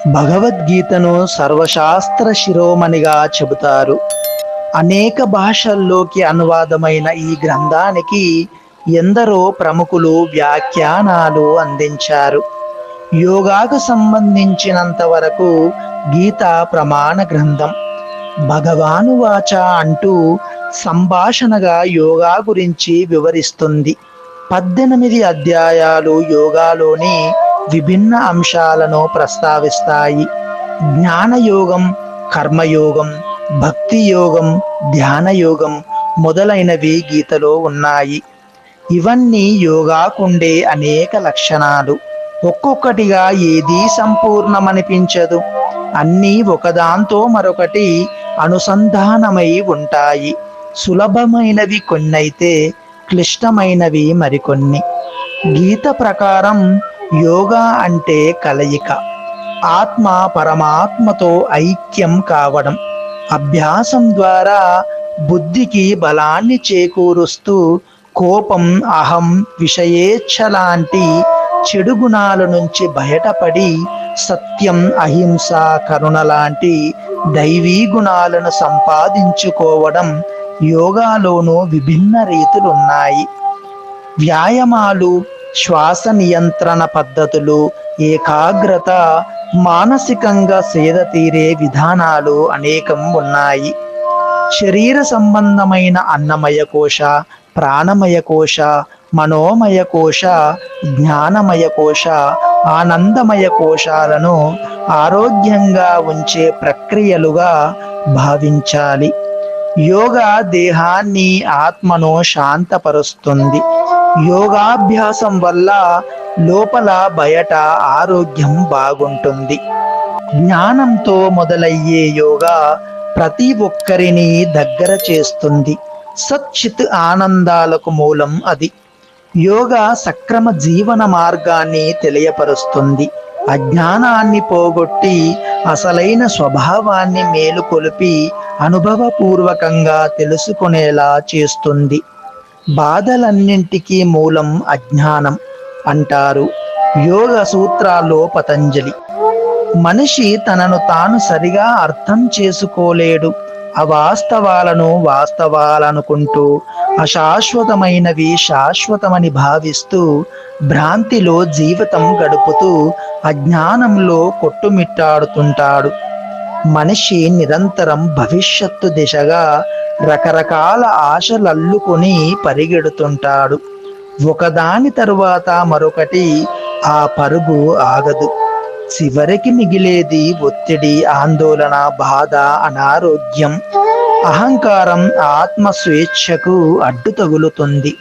భగవద్గీతను సర్వశాస్త్ర శిరోమణిగా చెబుతారు. అనేక భాషల్లోకి అనువాదమైన ఈ గ్రంథానికి ఎందరో ప్రముఖులు వ్యాఖ్యానాలు అందించారు. యోగాకు సంబంధించినంత వరకు గీత ప్రమాణ గ్రంథం. భగవాను వాచ అంటూ సంభాషణగా యోగా గురించి వివరిస్తుంది. 18 అధ్యాయాలు యోగాలోని విభిన్న అంశాలను ప్రస్తావిస్తాయి. జ్ఞానయోగం, కర్మయోగం, భక్తి యోగం, ధ్యాన యోగం మొదలైనవి గీతలో ఉన్నాయి. ఇవన్నీ యోగాకుండే అనేక లక్షణాలు. ఒక్కొక్కటిగా ఏదీ సంపూర్ణమనిపించదు. అన్నీ ఒకదాంతో మరొకటి అనుసంధానమై ఉంటాయి. సులభమైనవి కొన్నైతే క్లిష్టమైనవి మరికొన్ని. గీత ప్రకారం యోగా అంటే కలయిక, ఆత్మ పరమాత్మతో ఐక్యం కావడం. అభ్యాసం ద్వారా బుద్ధికి బలాన్ని చేకూరుస్తూ కోపం, అహం, విషయేచ్ఛ లాంటి చెడు గుణాల నుంచి బయటపడి సత్యం, అహింస, కరుణ లాంటి దైవీ గుణాలను సంపాదించుకోవడం. యోగాలోనూ విభిన్న రీతులున్నాయి. వ్యాయామాలు, శ్వాస నియంత్రణ పద్ధతులు, ఏకాగ్రత, మానసికంగా సేద తీరే విధానాలు అనేకం ఉన్నాయి. శరీర సంబంధమైన అన్నమయ కోశ, ప్రాణమయ కోశ, మనోమయ కోశ, జ్ఞానమయ కోశ, ఆనందమయ కోశాలను ఆరోగ్యంగా ఉంచే ప్రక్రియలుగా భావించాలి. యోగా దేహాన్ని, ఆత్మను శాంతపరుస్తుంది. యోగాభ్యాసం వల్ల లోపల బయట ఆరోగ్యం బాగుంటుంది. జ్ఞానంతో మొదలయ్యే యోగా ప్రతి ఒక్కరిని దగ్గర చేస్తుంది. సచ్చిత్ ఆనందాలకు మూలం అది. యోగా సక్రమ జీవన మార్గాన్ని తెలియపరుస్తుంది. అజ్ఞానాన్ని పోగొట్టి అసలైన స్వభావాన్ని మేలుకొలిపి అనుభవపూర్వకంగా తెలుసుకునేలా చేస్తుంది. బాధలన్నింటికీ మూలం అజ్ఞానం అంటారు యోగ సూత్రాల్లో పతంజలి. మనిషి తనను తాను సరిగా అర్థం చేసుకోలేడు. అవాస్తవాలను వాస్తవాలనుకుంటూ, అశాశ్వతమైనవి శాశ్వతమని భావిస్తూ భ్రాంతిలో జీవితం గడుపుతూ అజ్ఞానంలో కొట్టుమిట్టాడుతుంటాడు. మనిషి నిరంతరం భవిష్యత్తు దిశగా రకరకాల ఆశలల్లుకొని పరిగెడుతుంటాడు. ఒకదాని తరువాత మరొకటి. ఆ పరుగు ఆగదు. చివరికి మిగిలేది ఒత్తిడి, ఆందోళన, బాధ, అనారోగ్యం. అహంకారం ఆత్మ స్వేచ్ఛకు అడ్డు తగులుతుంది.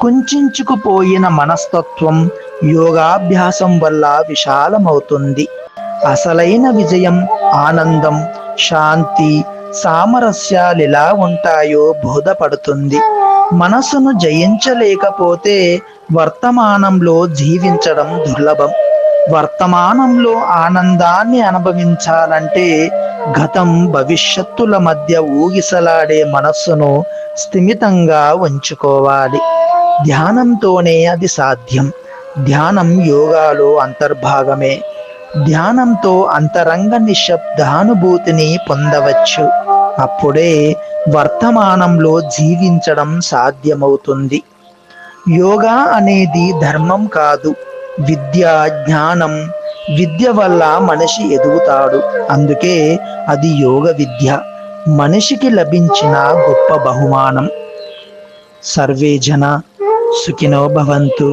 కుంచుకుపోయిన మనస్తత్వం యోగాభ్యాసం వల్ల విశాలమవుతుంది. అసలైన విజయం, ఆనందం, శాంతి, సామరస్యాలెలా ఉంటాయో బోధపడుతుంది. మనసును జయించలేకపోతే వర్తమానంలో జీవించడం దుర్లభం. వర్తమానంలో ఆనందాన్ని అనుభవించాలంటే గతం, భవిష్యత్తుల మధ్య ఊగిసలాడే మనస్సును స్థిమితంగా ఉంచుకోవాలి. ధ్యానంతోనే అది సాధ్యం. ధ్యానం యోగాలో అంతర్భాగమే. ధ్యానంతో అంతరంగ నిశ్శబ్దానుభూతిని పొందవచ్చు. అప్పుడే వర్తమానంలో జీవించడం సాధ్యమవుతుంది. యోగా అనేది ధర్మం కాదు, విద్య, జ్ఞానం. విద్య వల్ల మనిషి ఎదుగుతాడు. అందుకే అది యోగ విద్య, మనిషికి లభించిన గొప్ప బహుమానం. సర్వే జన సుఖినో భవంతు.